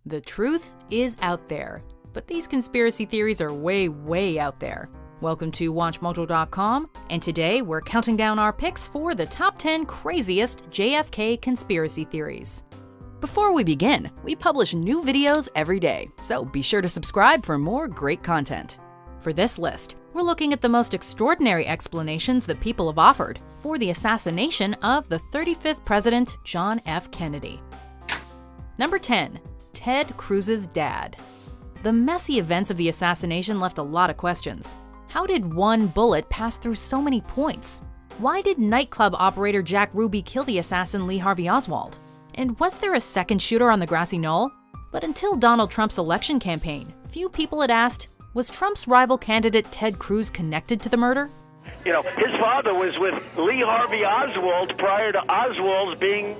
The truth is out there, but these conspiracy theories are way, way out there. Welcome to WatchMojo.com, and today we're counting down our picks for the top 10 craziest JFK conspiracy theories. Before we begin, we publish new videos every day, so be sure to subscribe for more great content. For this list, we're looking at the most extraordinary explanations that people have offered for the assassination of the 35th President John F. Kennedy. Number 10. Ted Cruz's dad. The messy events of the assassination left a lot of questions. How did one bullet pass through so many points? Why did nightclub operator Jack Ruby kill the assassin Lee Harvey Oswald? And was there a second shooter on the grassy knoll? But until Donald Trump's election campaign, few people had asked, was Trump's rival candidate Ted Cruz connected to the murder? You know, his father was with Lee Harvey Oswald prior to Oswald's being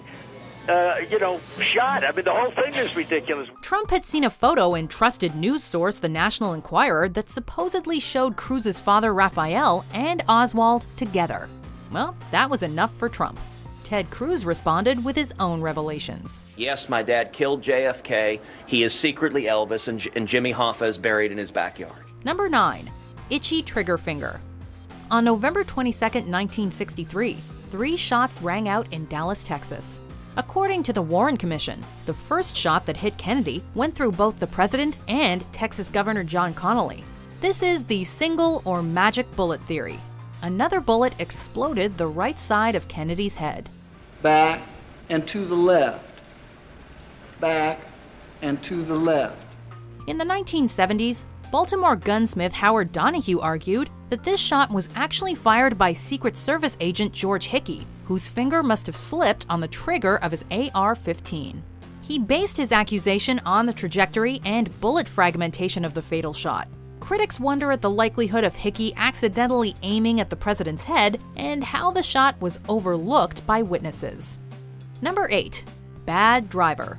shot. I mean, the whole thing is ridiculous. Trump had seen a photo in trusted news source The National Enquirer that supposedly showed Cruz's father Raphael and Oswald together. Well, that was enough for Trump. Ted Cruz responded with his own revelations. Yes, my dad killed JFK. He is secretly Elvis, and Jimmy Hoffa is buried in his backyard. Number 9. Itchy trigger finger. On November 22, 1963, 3 shots rang out in Dallas, Texas. According to the Warren Commission, the first shot that hit Kennedy went through both the president and Texas Governor John Connally. This is the single or magic bullet theory. Another bullet exploded the right side of Kennedy's head. Back and to the left. Back and to the left. In the 1970s, Baltimore gunsmith Howard Donahue argued that this shot was actually fired by Secret Service agent George Hickey, whose finger must have slipped on the trigger of his AR-15. He based his accusation on the trajectory and bullet fragmentation of the fatal shot. Critics wonder at the likelihood of Hickey accidentally aiming at the president's head and how the shot was overlooked by witnesses. Number 8. Bad driver.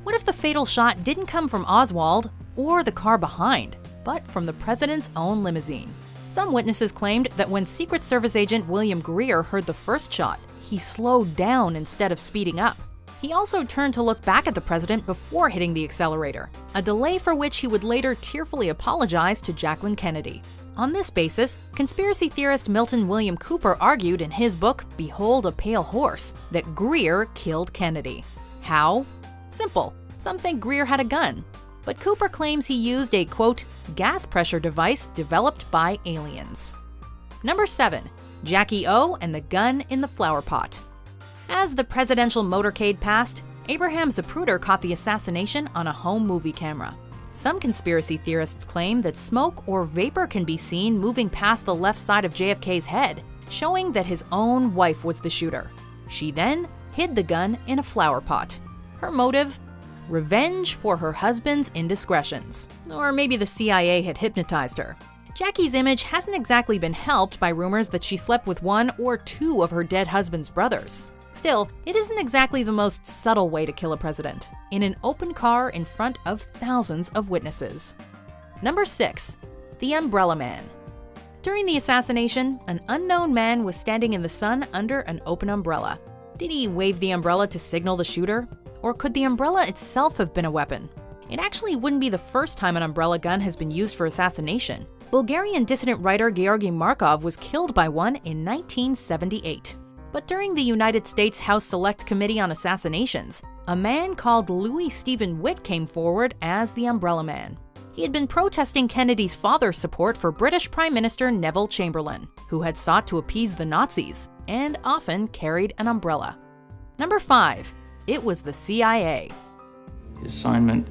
What if the fatal shot didn't come from Oswald or the car behind, but from the president's own limousine? Some witnesses claimed that when Secret Service agent William Greer heard the first shot, he slowed down instead of speeding up. He also turned to look back at the president before hitting the accelerator, a delay for which he would later tearfully apologize to Jacqueline Kennedy. On this basis, conspiracy theorist Milton William Cooper argued in his book, Behold a Pale Horse, that Greer killed Kennedy. How? Simple. Some think Greer had a gun. But Cooper claims he used a, quote, gas pressure device developed by aliens. Number 7. Jackie O and the gun in the flower pot. As the presidential motorcade passed, Abraham Zapruder caught the assassination on a home movie camera. Some conspiracy theorists claim that smoke or vapor can be seen moving past the left side of JFK's head, showing that his own wife was the shooter. She then hid the gun in a flower pot. Her motive? Revenge for her husband's indiscretions. Or maybe the CIA had hypnotized her. Jackie's image hasn't exactly been helped by rumors that she slept with 1 or 2 of her dead husband's brothers. Still, it isn't exactly the most subtle way to kill a president, in an open car in front of thousands of witnesses. Number 6. The Umbrella Man. During the assassination, an unknown man was standing in the sun under an open umbrella. Did he wave the umbrella to signal the shooter? Or could the umbrella itself have been a weapon? It actually wouldn't be the first time an umbrella gun has been used for assassination. Bulgarian dissident writer Georgy Markov was killed by one in 1978. But during the United States House Select Committee on Assassinations, a man called Louis Stephen Witt came forward as the Umbrella Man. He had been protesting Kennedy's father's support for British Prime Minister Neville Chamberlain, who had sought to appease the Nazis and often carried an umbrella. Number 5. It was the CIA. His assignment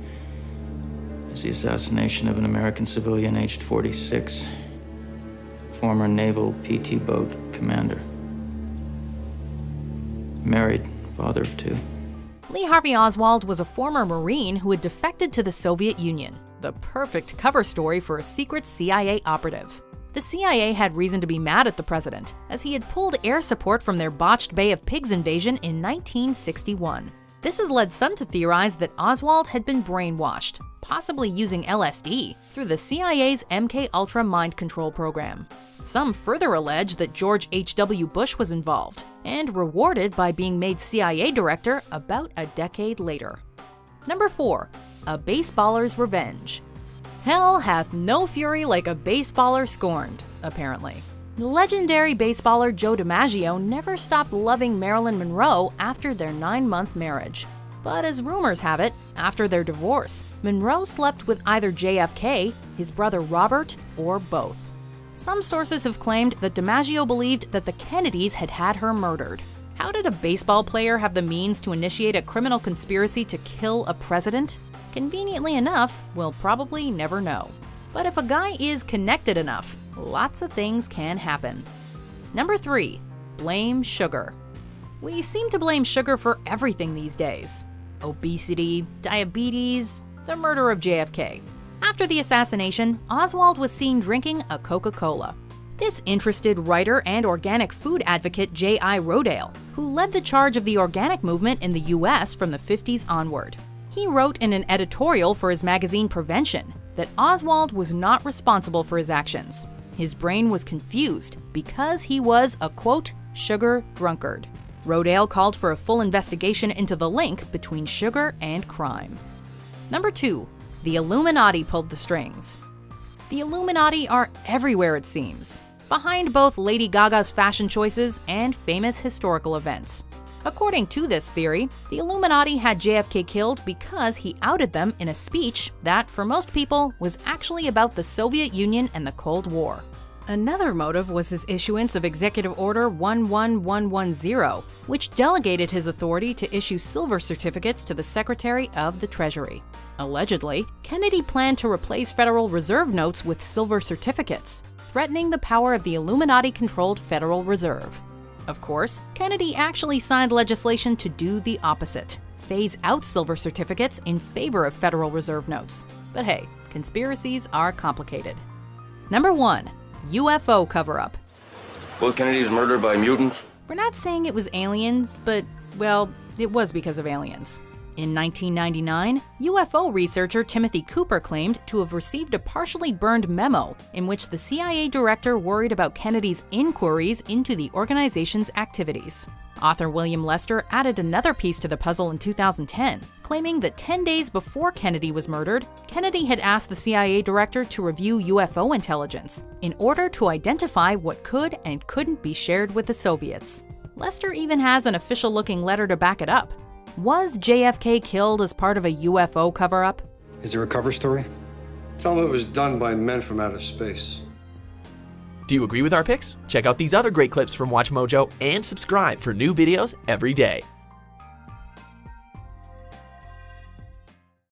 is the assassination of an American civilian aged 46, former naval PT boat commander. Married, father of 2. Lee Harvey Oswald was a former Marine who had defected to the Soviet Union, the perfect cover story for a secret CIA operative. The CIA had reason to be mad at the president, as he had pulled air support from their botched Bay of Pigs invasion in 1961. This has led some to theorize that Oswald had been brainwashed, possibly using LSD, through the CIA's MK-Ultra mind control program. Some further allege that George H.W. Bush was involved, and rewarded by being made CIA director about a decade later. Number 4. A Baseballer's Revenge. Hell hath no fury like a baseballer scorned, apparently. The legendary baseballer Joe DiMaggio never stopped loving Marilyn Monroe after their 9-month marriage. But as rumors have it, after their divorce, Monroe slept with either JFK, his brother Robert, or both. Some sources have claimed that DiMaggio believed that the Kennedys had had her murdered. How did a baseball player have the means to initiate a criminal conspiracy to kill a president? Conveniently enough, we'll probably never know. But if a guy is connected enough, lots of things can happen. Number 3. Blame sugar. We seem to blame sugar for everything these days. Obesity, diabetes, the murder of JFK. After the assassination, Oswald was seen drinking a Coca-Cola. This interested writer and organic food advocate J.I. Rodale, who led the charge of the organic movement in the U.S. from the 50s onward. He wrote in an editorial for his magazine Prevention that Oswald was not responsible for his actions. His brain was confused because he was a, quote, sugar drunkard. Rodale called for a full investigation into the link between sugar and crime. Number 2. The Illuminati pulled the strings. The Illuminati are everywhere, it seems, behind both Lady Gaga's fashion choices and famous historical events. According to this theory, the Illuminati had JFK killed because he outed them in a speech that, for most people, was actually about the Soviet Union and the Cold War. Another motive was his issuance of Executive Order 11110, which delegated his authority to issue silver certificates to the Secretary of the Treasury. Allegedly, Kennedy planned to replace Federal Reserve notes with silver certificates, threatening the power of the Illuminati-controlled Federal Reserve. Of course, Kennedy actually signed legislation to do the opposite, phase out silver certificates in favor of Federal Reserve notes. But hey, conspiracies are complicated. Number 1. UFO cover-up. Was Kennedy's murdered by mutants? We're not saying it was aliens, but, well, it was because of aliens. In 1999, UFO researcher Timothy Cooper claimed to have received a partially burned memo in which the CIA director worried about Kennedy's inquiries into the organization's activities. Author William Lester added another piece to the puzzle in 2010, claiming that 10 days before Kennedy was murdered, Kennedy had asked the CIA director to review UFO intelligence in order to identify what could and couldn't be shared with the Soviets. Lester even has an official-looking letter to back it up. Was JFK killed as part of a UFO cover-up? Is there a cover story? Tell them it was done by men from outer space. Do you agree with our picks? Check out these other great clips from WatchMojo and subscribe for new videos every day.